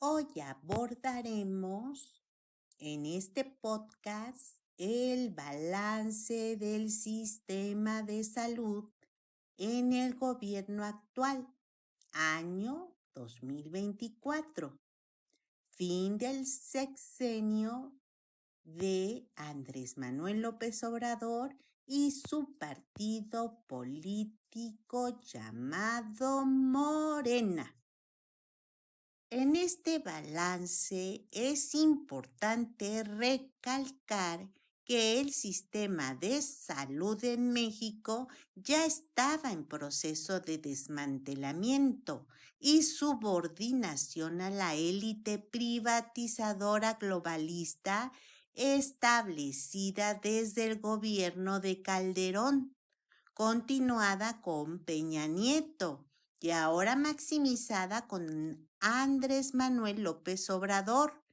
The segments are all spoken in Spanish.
Hoy abordaremos en este podcast el balance del sistema de salud en el gobierno actual, año 2024, fin del sexenio de Andrés Manuel López Obrador y su partido político llamado Morena. En este balance es importante recalcar que el sistema de salud en México ya estaba en proceso de desmantelamiento y subordinación a la élite privatizadora globalista establecida desde el gobierno de Calderón, continuada con Peña Nieto y ahora maximizada con Andrés Manuel López Obrador.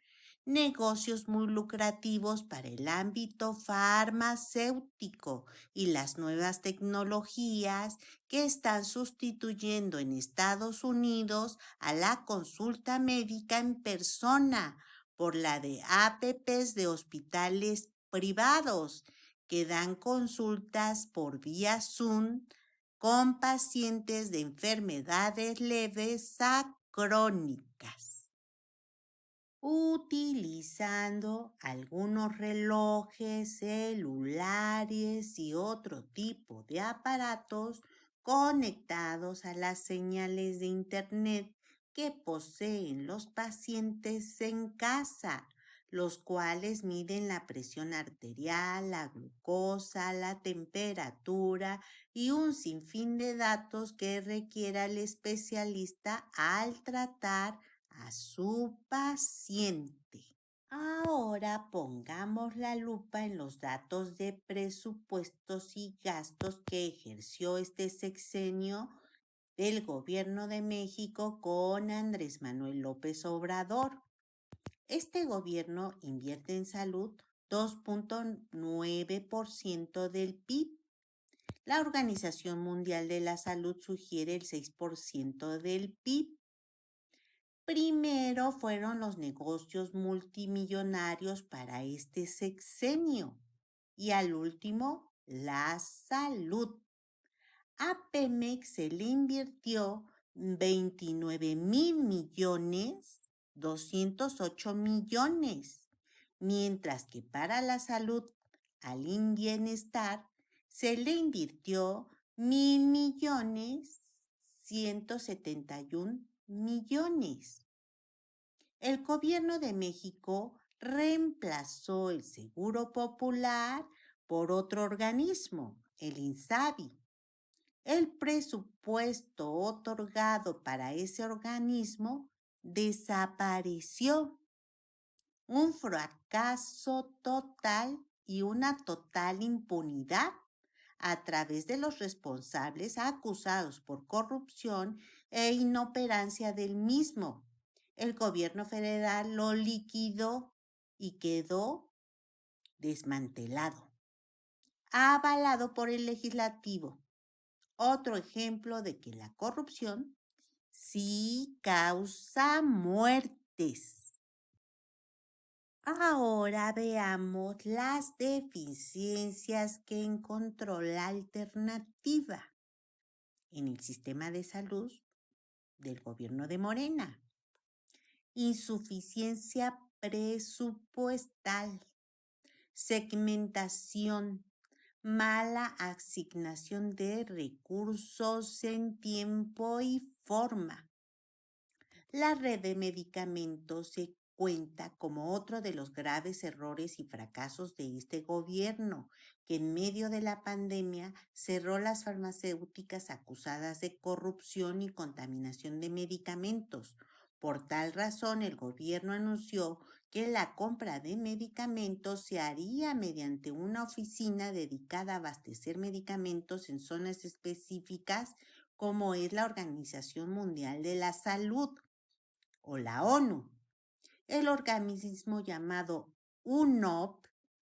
Negocios muy lucrativos para el ámbito farmacéutico y las nuevas tecnologías que están sustituyendo en Estados Unidos a la consulta médica en persona por la de APPs de hospitales privados que dan consultas por vía Zoom con pacientes de enfermedades leves a crónicas, utilizando algunos relojes, celulares y otro tipo de aparatos conectados a las señales de Internet que poseen los pacientes en casa, los cuales miden la presión arterial, la glucosa, la temperatura y un sinfín de datos que requiera el especialista al tratar a su paciente. Ahora pongamos la lupa en los datos de presupuestos y gastos que ejerció este sexenio del gobierno de México con Andrés Manuel López Obrador. Este gobierno invierte en salud 2.9% del PIB. La Organización Mundial de la Salud sugiere el 6% del PIB. Primero fueron los negocios multimillonarios para este sexenio y al último la salud. A Pemex se le invirtió 29,208 millones, mientras que para la salud al Bienestar se le invirtió 1,171 millones. El gobierno de México reemplazó el Seguro Popular por otro organismo, el INSABI. El presupuesto otorgado para ese organismo desapareció. Un fracaso total y una total impunidad a través de los responsables acusados por corrupción e inoperancia del mismo. El gobierno federal lo liquidó y quedó desmantelado, avalado por el legislativo. Otro ejemplo de que la corrupción sí causa muertes. Ahora veamos las deficiencias que encontró la alternativa en el sistema de salud del gobierno de Morena. Insuficiencia presupuestal, segmentación, mala asignación de recursos en tiempo y forma. La red de medicamentos se cuenta como otro de los graves errores y fracasos de este gobierno, que en medio de la pandemia cerró las farmacéuticas acusadas de corrupción y contaminación de medicamentos. Por tal razón, el gobierno anunció que la compra de medicamentos se haría mediante una oficina dedicada a abastecer medicamentos en zonas específicas, como es la Organización Mundial de la Salud o la ONU. El organismo llamado UNOP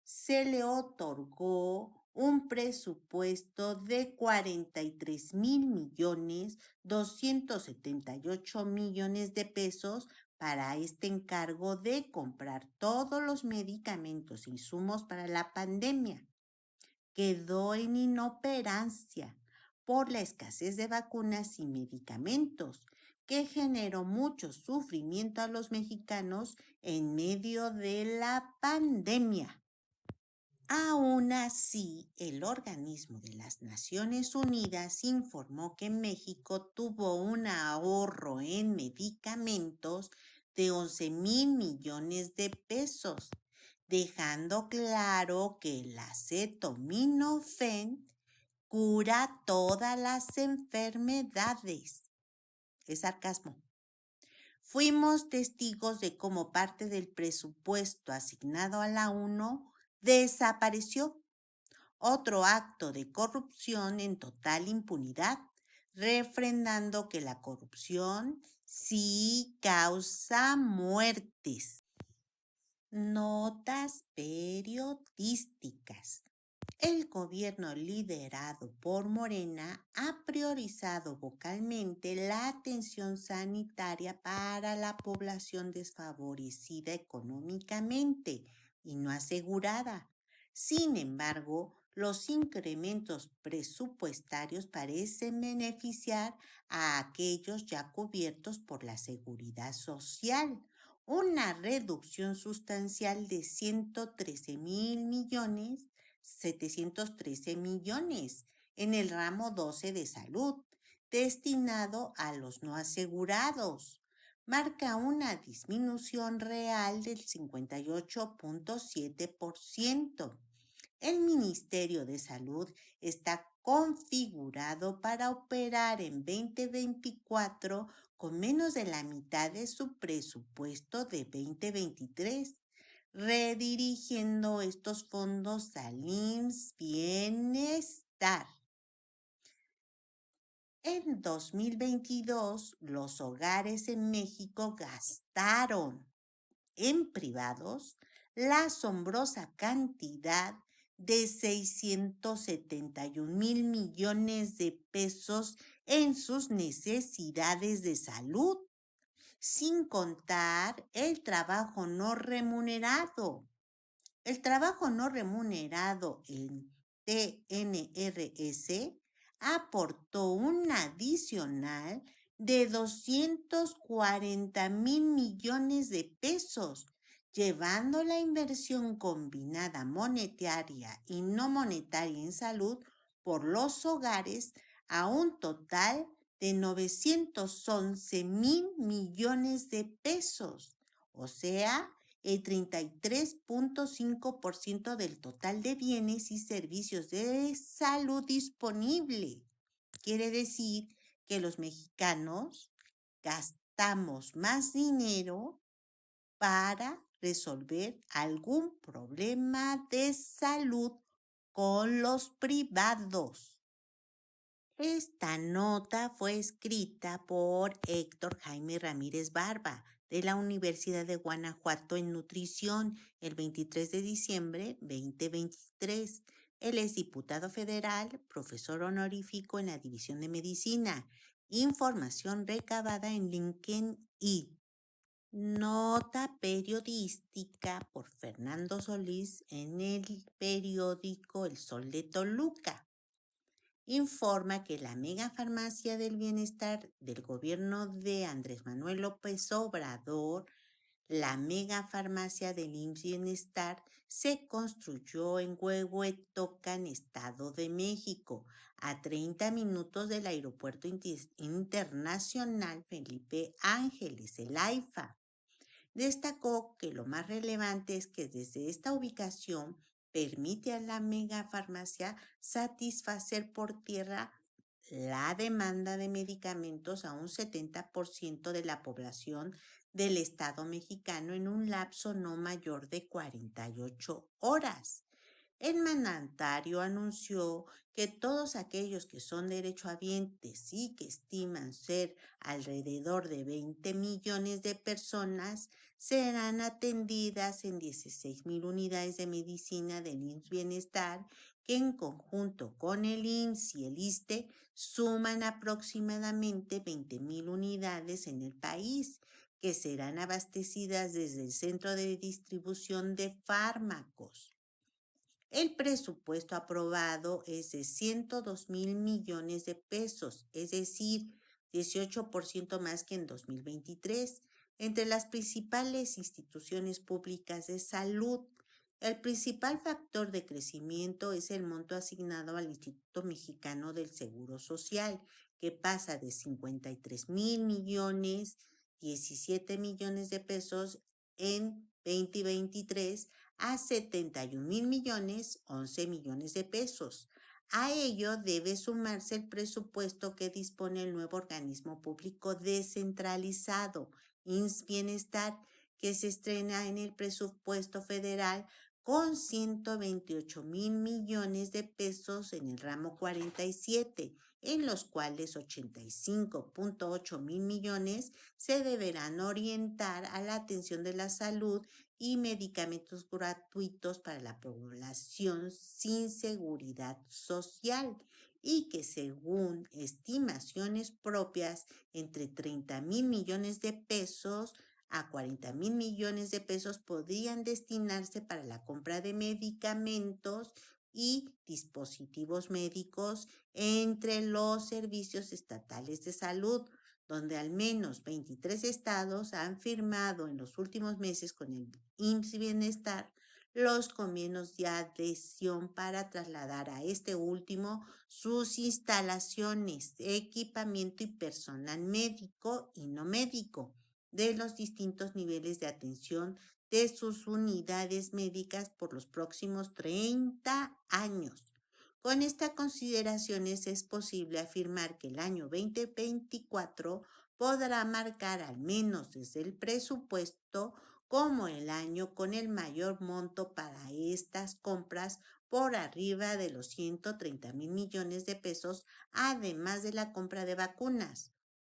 se le otorgó un presupuesto de 43,278 millones de pesos para este encargo de comprar todos los medicamentos e insumos para la pandemia. Quedó en inoperancia por la escasez de vacunas y medicamentos, que generó mucho sufrimiento a los mexicanos en medio de la pandemia. Aún así, el organismo de las Naciones Unidas informó que México tuvo un ahorro en medicamentos de 11,000 millones de pesos, dejando claro que el acetaminofén cura todas las enfermedades. Es sarcasmo. Fuimos testigos de cómo parte del presupuesto asignado a la ONU desapareció. Otro acto de corrupción en total impunidad, refrendando que la corrupción sí causa muertes. Notas periodísticas. El gobierno liderado por Morena ha priorizado vocalmente la atención sanitaria para la población desfavorecida económicamente y no asegurada. Sin embargo, los incrementos presupuestarios parecen beneficiar a aquellos ya cubiertos por la seguridad social. Una reducción sustancial de 113,713 millones en el ramo 12 de salud, destinado a los no asegurados. Marca una disminución real del 58,7%. El Ministerio de Salud está configurado para operar en 2024 con menos de la mitad de su presupuesto de 2023, redirigiendo estos fondos al IMSS Bienestar. En 2022, los hogares en México gastaron en privados la asombrosa cantidad de 671,000 millones de pesos en sus necesidades de salud, sin contar el trabajo no remunerado. El trabajo no remunerado en TNRS aportó un adicional de 240,000 millones de pesos, llevando la inversión combinada monetaria y no monetaria en salud por los hogares a un total de 911,000 millones de pesos, o sea, el 33,5% del total de bienes y servicios de salud disponible. Quiere decir que los mexicanos gastamos más dinero para resolver algún problema de salud con los privados. Esta nota fue escrita por Héctor Jaime Ramírez Barba, de la Universidad de Guanajuato en Nutrición, el 23 de diciembre 2023. Él es diputado federal, profesor honorífico en la División de Medicina. Información recabada en LinkedIn. Nota periodística por Fernando Solís en el periódico El Sol de Toluca. Informa que la megafarmacia del bienestar del gobierno de Andrés Manuel López Obrador, la megafarmacia del IMSS Bienestar, se construyó en Huehuetocan, Estado de México, a 30 minutos del Aeropuerto Internacional Felipe Ángeles, el AIFA. Destacó que lo más relevante es que desde esta ubicación permite a la megafarmacia satisfacer por tierra la demanda de medicamentos a un 70% de la población del Estado mexicano en un lapso no mayor de 48 horas. El mandatario anunció que todos aquellos que son derechohabientes y que estiman ser alrededor de 20 millones de personas serán atendidas en 16,000 unidades de medicina del IMSS Bienestar, que en conjunto con el IMSS y el ISSSTE suman aproximadamente 20,000 unidades en el país, que serán abastecidas desde el centro de distribución de fármacos. El presupuesto aprobado es de 102.000 millones de pesos, es decir, 18% más que en 2023, entre las principales instituciones públicas de salud. El principal factor de crecimiento es el monto asignado al Instituto Mexicano del Seguro Social, que pasa de 53.000 millones, 17 millones de pesos en 2023 a 71.000 millones, 11 millones de pesos. A ello debe sumarse el presupuesto que dispone el nuevo organismo público descentralizado, IMSS Bienestar, que se estrena en el presupuesto federal con 128.000 millones de pesos en el ramo 47, en los cuales 85.8 mil millones se deberán orientar a la atención de la salud y medicamentos gratuitos para la población sin seguridad social, y que según estimaciones propias, entre 30.000 millones de pesos a 40.000 millones de pesos podrían destinarse para la compra de medicamentos y dispositivos médicos entre los servicios estatales de salud, donde al menos 23 estados han firmado en los últimos meses con el IMSS Bienestar los convenios de adhesión para trasladar a este último sus instalaciones, equipamiento y personal médico y no médico de los distintos niveles de atención de sus unidades médicas por los próximos 30 años. Con estas consideraciones es posible afirmar que el año 2024 podrá marcar, al menos desde el presupuesto, como el año con el mayor monto para estas compras, por arriba de los 130.000 millones de pesos, además de la compra de vacunas.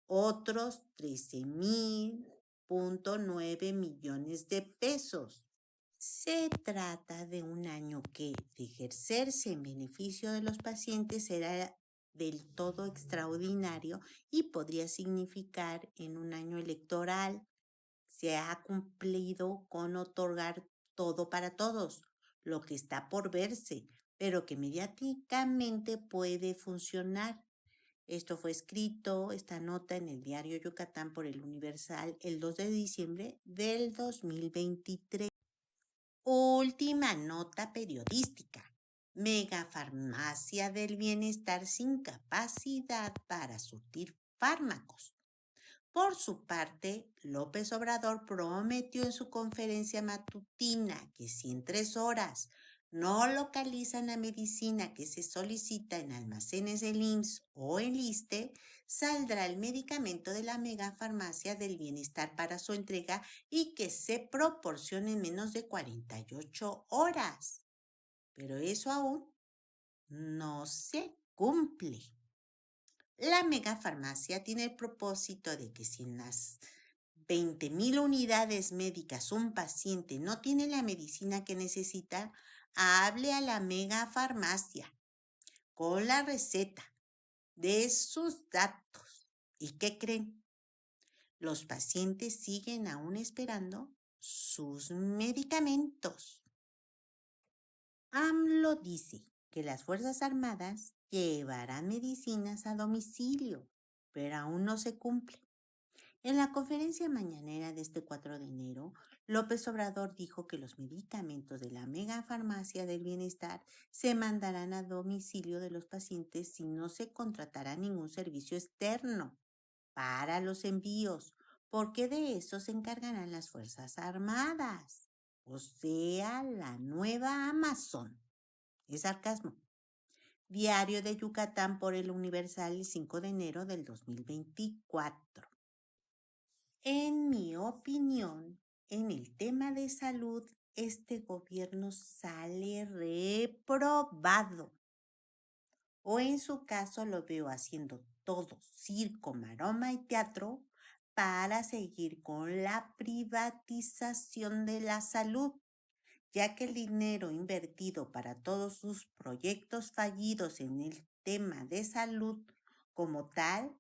Otros 13.009 millones de pesos. Se trata de un año que, de ejercerse en beneficio de los pacientes, será del todo extraordinario y podría significar en un año electoral. Se ha cumplido con otorgar todo para todos, lo que está por verse, pero que mediáticamente puede funcionar. Esto fue escrito, esta nota, en el diario Yucatán por el Universal el 2 de diciembre del 2023. Última nota periodística. Megafarmacia del bienestar sin capacidad para surtir fármacos. Por su parte, López Obrador prometió en su conferencia matutina que si en 3 horas no localizan la medicina que se solicita en almacenes del IMSS o el ISSSTE, saldrá el medicamento de la megafarmacia del bienestar para su entrega y que se proporcione en menos de 48 horas. Pero eso aún no se cumple. La megafarmacia tiene el propósito de que si en las 20.000 unidades médicas un paciente no tiene la medicina que necesita, hable a la megafarmacia con la receta de sus datos. ¿Y qué creen? Los pacientes siguen aún esperando sus medicamentos. AMLO dice que las Fuerzas Armadas llevarán medicinas a domicilio, pero aún no se cumple. En la conferencia mañanera de este 4 de enero, López Obrador dijo que los medicamentos de la megafarmacia del bienestar se mandarán a domicilio de los pacientes si no se contratará ningún servicio externo para los envíos, porque de eso se encargarán las Fuerzas Armadas, o sea, la nueva Amazon. Es sarcasmo. Diario de Yucatán por el Universal, el 5 de enero del 2024. En mi opinión, en el tema de salud, este gobierno sale reprobado. O en su caso lo veo haciendo todo circo, maroma y teatro para seguir con la privatización de la salud, ya que el dinero invertido para todos sus proyectos fallidos en el tema de salud como tal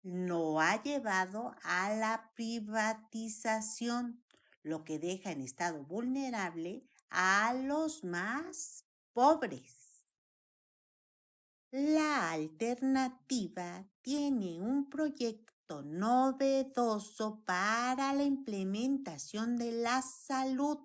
no ha llevado a la privatización, lo que deja en estado vulnerable a los más pobres. La alternativa tiene un proyecto novedoso para la implementación de la salud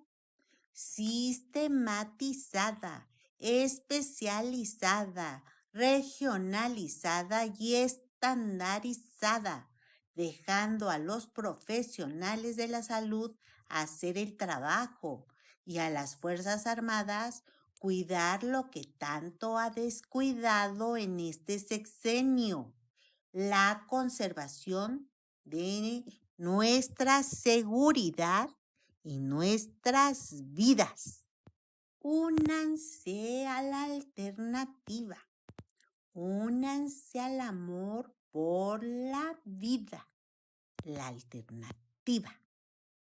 sistematizada, especializada, regionalizada y estandarizada, dejando a los profesionales de la salud hacer el trabajo y a las Fuerzas Armadas cuidar lo que tanto ha descuidado en este sexenio, la conservación de nuestra seguridad y nuestras vidas. Únanse a la alternativa, únanse al amor por la vida, la alternativa.